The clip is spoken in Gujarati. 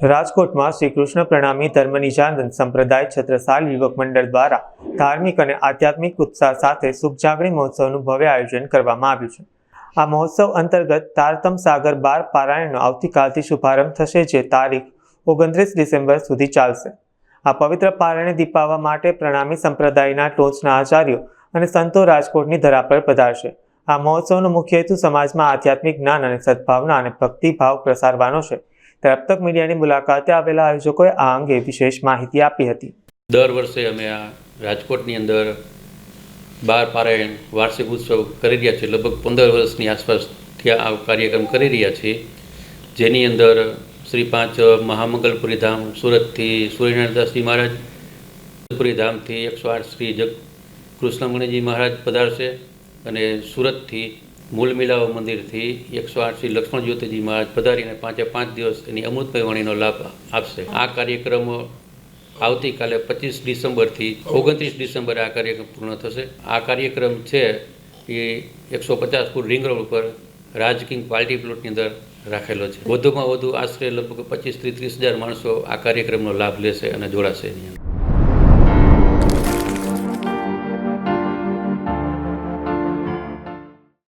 રાજકોટમાં શ્રી કૃષ્ણ પ્રણામી ધર્મનિજાનંદ સંપ્રદાય છત્રસાલ યુવક મંડળ દ્વારા ધાર્મિક અને આધ્યાત્મિક ઉત્સાહ સાથે સુખજાગણી મહોત્સવનું ભવ્ય આયોજન કરવામાં આવ્યું છે। આ મહોત્સવ અંતર્ગત તારતમ સાગર બાર પારાયણનો આવતીકાલથી શુભારંભ થશે, જે તારીખ 29 ડિસેમ્બર સુધી ચાલશે। આ પવિત્ર પારાયણ દીપાવવા માટે પ્રણામી સંપ્રદાયના ટોચના આચાર્યો અને સંતો રાજકોટની ધરા પર પધારશે। આ મહોત્સવનો મુખ્ય હેતુ સમાજમાં આધ્યાત્મિક જ્ઞાન અને સદભાવના અને ભક્તિભાવ પ્રસારવાનો છે। ત્યારે તક મીડિયાની મુલાકાતે આવેલા આયોજકોએ આ અંગે વિશેષ માહિતી આપી હતી। દર વર્ષે અમે આ રાજકોટની અંદર બાર પારાયણ વાર્ષિક ઉત્સવ કરી રહ્યા છીએ। લગભગ 15 વર્ષની આસપાસથી આ કાર્યક્રમ કરી રહ્યા છીએ, જેની અંદર શ્રી 5 મહામંગલપુરી ધામ સુરતથી સૂર્યનારાયણદાસજી મહારાજ, પુરી ધામથી 108 શ્રી કૃષ્ણમણિજી મહારાજ પધારશે અને સુરતથી મૂળ મિલાવ મંદિરથી 108 શ્રી લક્ષ્મણ જ્યોતિજી મહારાજ પધારીને 5 દિવસ એની અમૃતમય વાણીનો લાભ આપશે। આ કાર્યક્રમ આવતીકાલે 25 ડિસેમ્બરથી 29 ડિસેમ્બરે આ કાર્યક્રમ પૂર્ણ થશે। આ કાર્યક્રમ છે એ 150 ફૂટ રિંગ રોડ ઉપર રાજકિંગ પાર્ટી પ્લોટની અંદર રાખેલો છે। વધુમાં વધુ આશરે લગભગ 25 થી 30 હજાર માણસો આ કાર્યક્રમનો લાભ લેશે અને જોડાશે।